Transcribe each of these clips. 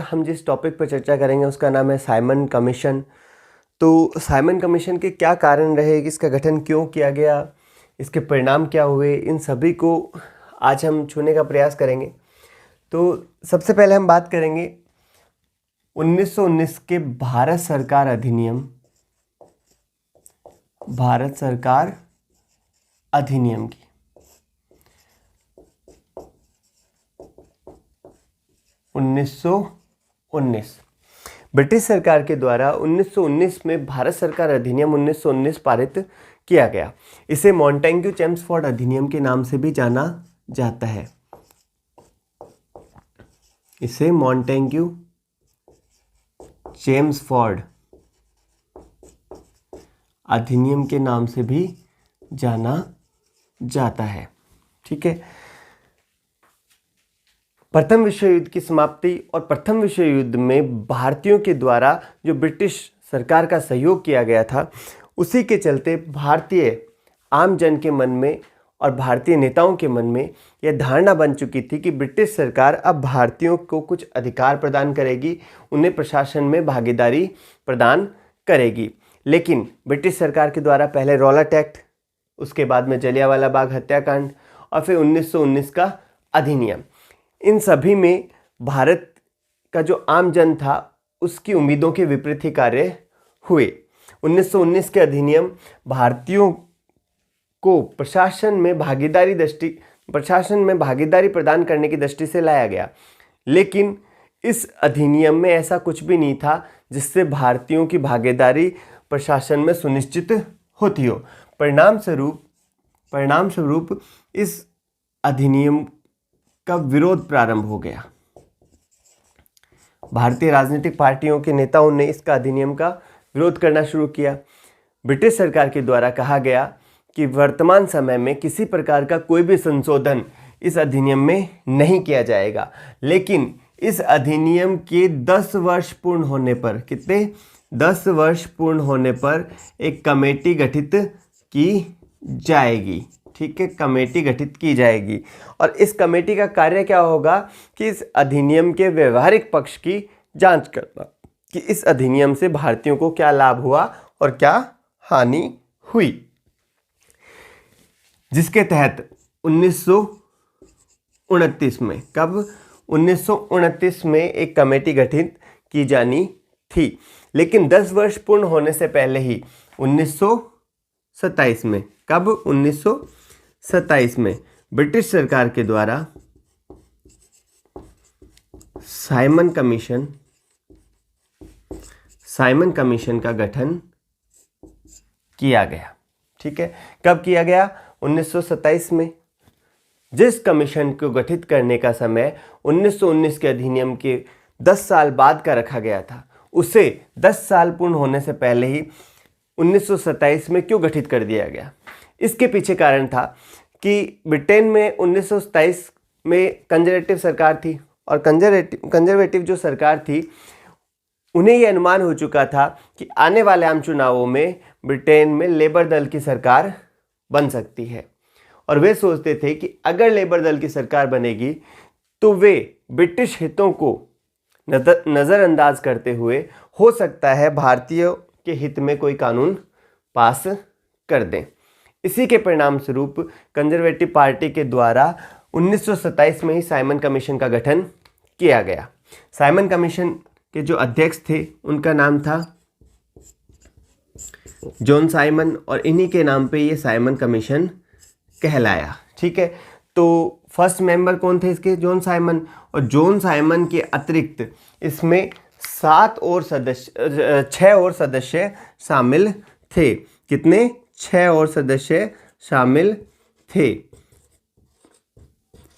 हम जिस टॉपिक पर चर्चा करेंगे उसका नाम है साइमन कमीशन। तो साइमन कमीशन के क्या कारण रहे, इसका गठन क्यों किया गया, इसके परिणाम क्या हुए, इन सभी को आज हम छूने का प्रयास करेंगे। तो सबसे पहले हम बात करेंगे 1919 के भारत सरकार अधिनियम, भारत सरकार अधिनियम की। 1919 ब्रिटिश सरकार के द्वारा 1919 में भारत सरकार अधिनियम 1919 पारित किया गया। इसे मॉन्टेग्यू चेम्सफोर्ड अधिनियम के नाम से भी जाना जाता है। इसे मॉन्टेग्यू चेम्सफोर्ड अधिनियम के नाम से भी जाना जाता है। ठीक है। प्रथम विश्व युद्ध की समाप्ति और प्रथम विश्व युद्ध में भारतीयों के द्वारा जो ब्रिटिश सरकार का सहयोग किया गया था, उसी के चलते भारतीय आम जन के मन में और भारतीय नेताओं के मन में यह धारणा बन चुकी थी कि ब्रिटिश सरकार अब भारतीयों को कुछ अधिकार प्रदान करेगी, उन्हें प्रशासन में भागीदारी प्रदान करेगी। लेकिन ब्रिटिश सरकार के द्वारा पहले रॉलेट एक्ट, उसके बाद में जलियांवाला बाग हत्याकांड और फिर 1919 का अधिनियम, इन सभी में भारत का जो आम जन था उसकी उम्मीदों के विपरीत ही कार्य हुए। 1919 के अधिनियम भारतीयों को प्रशासन में भागीदारी प्रदान करने की दृष्टि से लाया गया, लेकिन इस अधिनियम में ऐसा कुछ भी नहीं था जिससे भारतीयों की भागीदारी प्रशासन में सुनिश्चित होती हो। परिणाम स्वरूप इस अधिनियम का विरोध प्रारंभ हो गया। भारतीय राजनीतिक पार्टियों के नेताओं ने इसका अधिनियम का विरोध करना शुरू किया। ब्रिटिश सरकार के द्वारा कहा गया कि वर्तमान समय में किसी प्रकार का कोई भी संशोधन इस अधिनियम में नहीं किया जाएगा, लेकिन इस अधिनियम के 10 वर्ष पूर्ण होने पर, कितने 10 वर्ष पूर्ण होने पर एक कमेटी गठित की जाएगी। ठीक है, कमेटी गठित की जाएगी और इस कमेटी का कार्य क्या होगा कि इस अधिनियम के व्यवहारिक पक्ष की जांच करना कि इस अधिनियम से भारतीयों को क्या लाभ हुआ और क्या हानि हुई, जिसके तहत 1929 में, कब 1929 में एक कमेटी गठित की जानी थी, लेकिन 10 वर्ष पूर्ण होने से पहले ही 1927 में, कब 1927 में ब्रिटिश सरकार के द्वारा साइमन कमीशन का गठन किया गया। ठीक है, कब किया गया? 1927 में। जिस कमीशन को गठित करने का समय 1919 के अधिनियम के 10 साल बाद का रखा गया था, उसे 10 साल पूर्ण होने से पहले ही 1927 में क्यों गठित कर दिया गया? इसके पीछे कारण था कि ब्रिटेन में 1927 में कंजर्वेटिव सरकार थी और कंजर्वेटिव जो सरकार थी, उन्हें यह अनुमान हो चुका था कि आने वाले आम चुनावों में ब्रिटेन में लेबर दल की सरकार बन सकती है और वे सोचते थे कि अगर लेबर दल की सरकार बनेगी तो वे ब्रिटिश हितों को नज़रअंदाज करते हुए हो सकता है भारतीयों के हित में कोई कानून पास कर दें। इसी के परिणाम स्वरूप कंजर्वेटिव पार्टी के द्वारा 1927 में ही साइमन कमीशन का गठन किया गया। साइमन कमीशन के जो अध्यक्ष थे उनका नाम था जॉन साइमन और इन्हीं के नाम पे ये साइमन कमीशन कहलाया। ठीक है, तो फर्स्ट मेंबर कौन थे इसके? John Simon. और जॉन साइमन के अतिरिक्त इसमें 6 और सदस्य शामिल थे। कितने? 6 और सदस्य शामिल थे।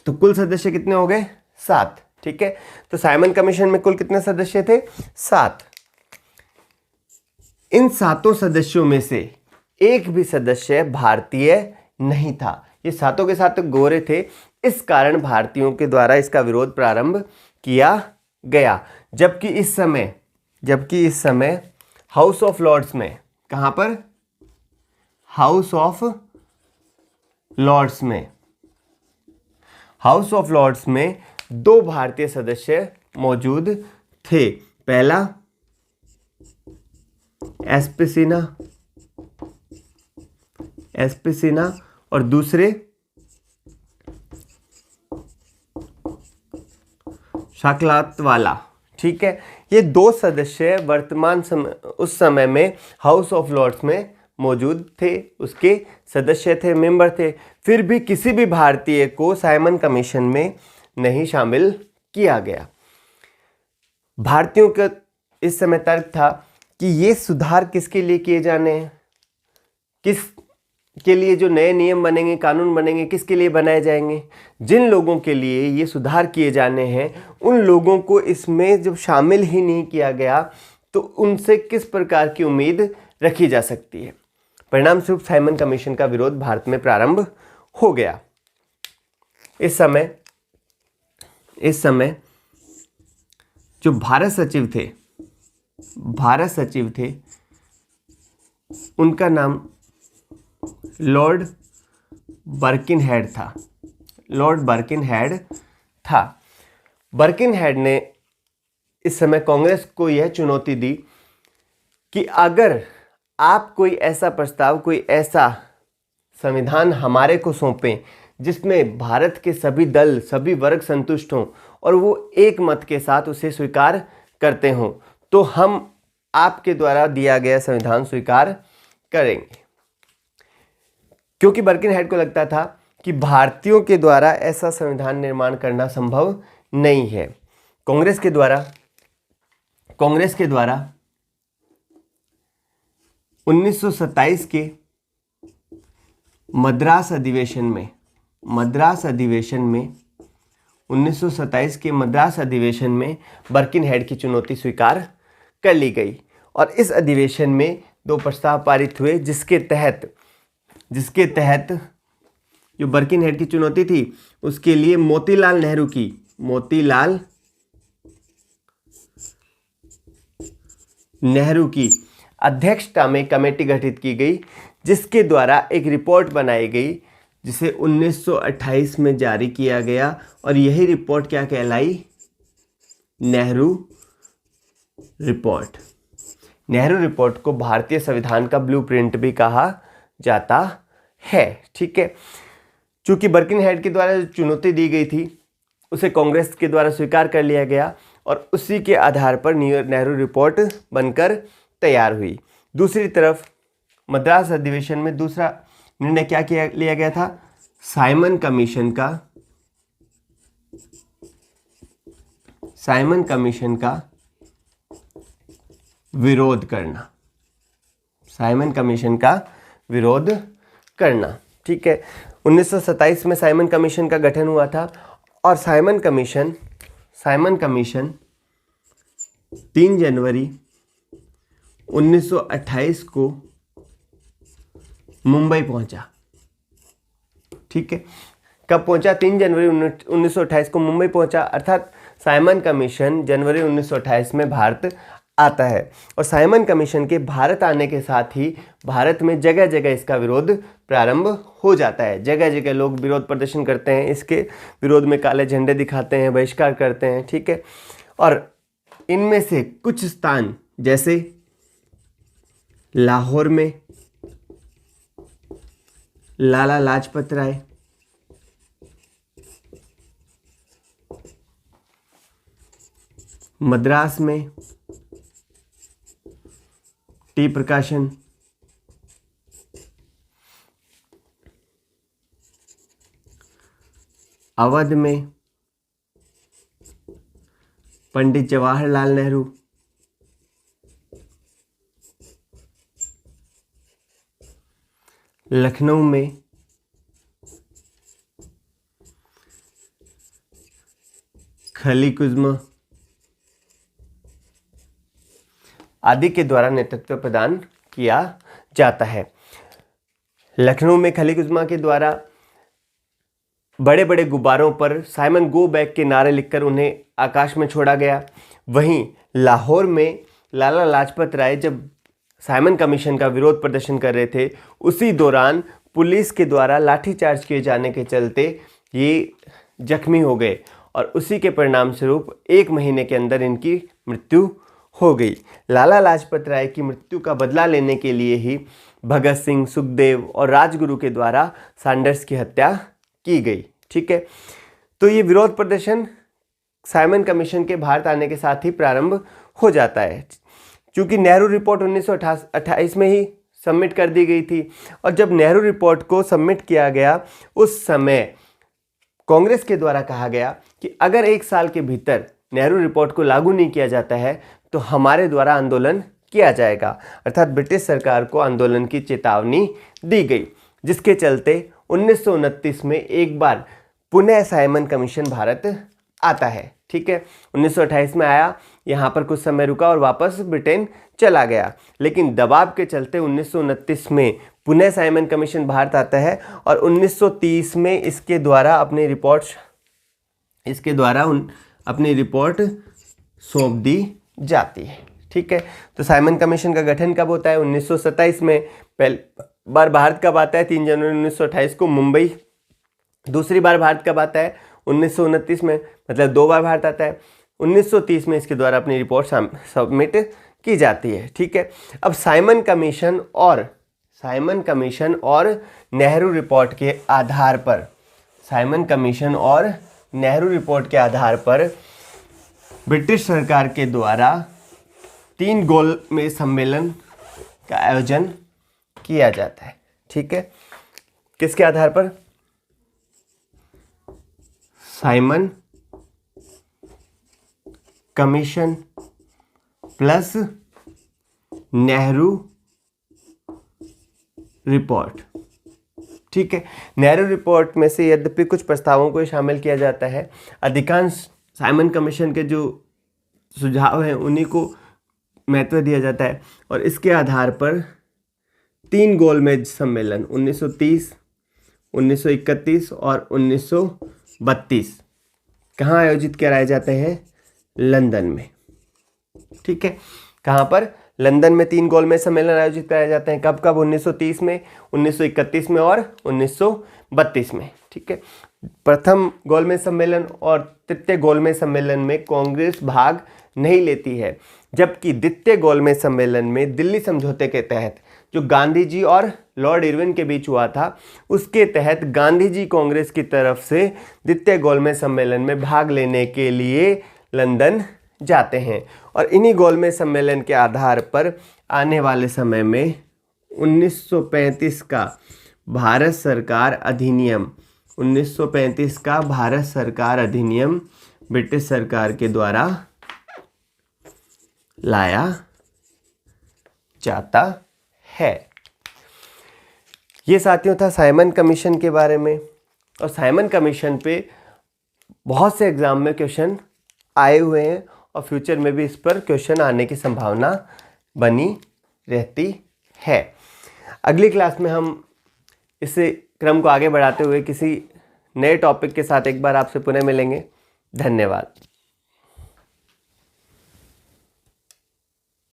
तो कुल सदस्य कितने हो गए? 7। ठीक है, तो साइमन कमीशन में कुल कितने सदस्य थे? 7। इन 7 सदस्यों में से एक भी सदस्य भारतीय नहीं था। ये सातों के साथ गोरे थे, इस कारण भारतीयों के द्वारा इसका विरोध प्रारंभ किया गया। जबकि इस समय हाउस ऑफ लॉर्ड्स में, कहां पर? हाउस ऑफ लॉर्ड्स में 2 भारतीय सदस्य मौजूद थे। पहला एसपी सिन्हा और दूसरे शकलातवाला। ठीक है, ये दो सदस्य वर्तमान समय उस समय में हाउस ऑफ लॉर्ड्स में मौजूद थे, उसके सदस्य थे, मेंबर थे। फिर भी किसी भी भारतीय को साइमन कमीशन में नहीं शामिल किया गया। भारतीयों का इस समय तर्क था कि ये सुधार किसके लिए किए जाने हैं, किस के लिए जो नए नियम बनेंगे, कानून बनेंगे, किसके लिए बनाए जाएंगे। जिन लोगों के लिए ये सुधार किए जाने हैं उन लोगों को इसमें जब शामिल ही नहीं किया गया तो उनसे किस प्रकार की उम्मीद रखी जा सकती है। परिणाम स्वरूप साइमन कमीशन का विरोध भारत में प्रारंभ हो गया। इस समय जो भारत सचिव थे उनका नाम लॉर्ड बर्किनहेड था। बर्किनहेड ने इस समय कांग्रेस को यह चुनौती दी कि अगर आप कोई ऐसा प्रस्ताव, कोई ऐसा संविधान हमारे को सौंपें जिसमें भारत के सभी दल, सभी वर्ग संतुष्ट हों और वो एक मत के साथ उसे स्वीकार करते हों, तो हम आपके द्वारा दिया गया संविधान स्वीकार करेंगे। क्योंकि बर्किनहेड को लगता था कि भारतीयों के द्वारा ऐसा संविधान निर्माण करना संभव नहीं है। कांग्रेस के द्वारा 1927 के मद्रास अधिवेशन में 1927 के मद्रास अधिवेशन में बर्किनहेड की चुनौती स्वीकार कर ली गई और इस अधिवेशन में दो प्रस्ताव पारित हुए जिसके तहत जो बर्किनहेड की चुनौती थी उसके लिए मोतीलाल नेहरू की अध्यक्षता में कमेटी गठित की गई, जिसके द्वारा एक रिपोर्ट बनाई गई जिसे 1928 में जारी किया गया और यही रिपोर्ट क्या कहलाई? नेहरू रिपोर्ट को भारतीय संविधान का ब्लूप्रिंट भी कहा जाता है। ठीक है, चूंकि बर्किनहेड के द्वारा जो चुनौती दी गई थी उसे कांग्रेस के द्वारा स्वीकार कर लिया गया और उसी के आधार पर नेहरू रिपोर्ट बनकर तैयार हुई। दूसरी तरफ मद्रास अधिवेशन में दूसरा निर्णय क्या लिया गया था? साइमन कमीशन का विरोध करना। ठीक है, 1927 में साइमन कमीशन का गठन हुआ था और साइमन कमीशन 3 जनवरी 1928 को मुंबई पहुंचा। ठीक है, कब पहुंचा? 3 जनवरी 1928 को मुंबई पहुंचा, अर्थात साइमन कमीशन जनवरी 1928 में भारत आता है और साइमन कमीशन के भारत आने के साथ ही भारत में जगह जगह इसका विरोध प्रारंभ हो जाता है। जगह जगह लोग विरोध प्रदर्शन करते हैं, इसके विरोध में काले झंडे दिखाते हैं, बहिष्कार करते हैं। ठीक है, और इनमें से कुछ स्थान जैसे लाहौर में लाला लाजपत राय, मद्रास में टी प्रकाशन, अवध में पंडित जवाहरलाल नेहरू, लखनऊ में खली कुज़्मा आदि के द्वारा नेतृत्व प्रदान किया जाता है। लखनऊ में खली कुज़्मा के द्वारा बड़े बड़े गुब्बारों पर साइमन गो बैक के नारे लिखकर उन्हें आकाश में छोड़ा गया। वहीं लाहौर में लाला लाजपत राय जब साइमन कमीशन का विरोध प्रदर्शन कर रहे थे, उसी दौरान पुलिस के द्वारा लाठीचार्ज किए जाने के चलते ये जख्मी हो गए और उसी के परिणाम स्वरूप 1 महीने के अंदर इनकी मृत्यु हो गई। लाला लाजपत राय की मृत्यु का बदला लेने के लिए ही भगत सिंह, सुखदेव और राजगुरु के द्वारा सैंडर्स की हत्या की गई। ठीक है, तो ये विरोध प्रदर्शन साइमन कमीशन के भारत आने के साथ ही प्रारंभ हो जाता है, क्योंकि नेहरू रिपोर्ट 1928 में ही सबमिट कर दी गई थी। और जब नेहरू रिपोर्ट को सबमिट किया गया उस समय कांग्रेस के द्वारा कहा गया कि अगर 1 साल के भीतर नेहरू रिपोर्ट को लागू नहीं किया जाता है तो हमारे द्वारा आंदोलन किया जाएगा, अर्थात ब्रिटिश सरकार को आंदोलन की चेतावनी दी गई, जिसके चलते 1929 में एक बार पुनः साइमन कमीशन भारत आता है। ठीक है, 1928 में आया, यहाँ पर कुछ समय रुका और वापस ब्रिटेन चला गया, लेकिन दबाव के चलते 1929 में पुनः साइमन कमीशन भारत आता है और 1930 में इसके द्वारा अपनी रिपोर्ट सौंप दी जाती है। ठीक है, तो साइमन कमीशन का गठन कब होता है? 1927 में। पहली बार भारत कब आता है? 3 जनवरी 1928 को मुंबई। दूसरी बार भारत कब आता है? 1929 में, मतलब 2 बार भारत आता है। 1930 में इसके द्वारा अपनी रिपोर्ट सबमिट की जाती है। ठीक है, अब साइमन कमीशन और नेहरू रिपोर्ट के आधार पर ब्रिटिश सरकार के द्वारा 3 गोलमेज सम्मेलन का आयोजन किया जाता है। ठीक है, किसके आधार पर? Simon commission plus Nehru report. ठीक है, नेहरू रिपोर्ट में से यद्यपि कुछ प्रस्तावों को शामिल किया जाता है, अधिकांश साइमन कमीशन के जो सुझाव हैं उन्हीं को महत्व दिया जाता है और इसके आधार पर 3 गोलमेज सम्मेलन 1930, 1931 और 1932 कहाँ आयोजित कराए जाते हैं? लंदन में। ठीक है, कहाँ पर? लंदन में 3 गोलमेज सम्मेलन आयोजित कराए जाते हैं। कब कब? 1930 में, 1931 में और 1932 में। ठीक है, प्रथम गोलमेज सम्मेलन और तृतीय गोलमेज सम्मेलन में कांग्रेस भाग नहीं लेती है, जबकि द्वितीय गोलमेज सम्मेलन में दिल्ली समझौते के तहत जो गांधी जी और लॉर्ड इरविन के बीच हुआ था, उसके तहत गांधी जी कांग्रेस की तरफ से द्वितीय गोलमेज सम्मेलन में भाग लेने के लिए लंदन जाते हैं। और इन्हीं गोलमेज सम्मेलन के आधार पर आने वाले समय में 1935 का भारत सरकार अधिनियम ब्रिटिश सरकार के द्वारा लाया जाता है। ये साथियों था साइमन कमीशन के बारे में। और साइमन कमीशन पे बहुत से एग्जाम में क्वेश्चन आए हुए हैं और फ्यूचर में भी इस पर क्वेश्चन आने की संभावना बनी रहती है। अगली क्लास में हम इस क्रम को आगे बढ़ाते हुए किसी नए टॉपिक के साथ एक बार आपसे पुनः मिलेंगे। धन्यवाद।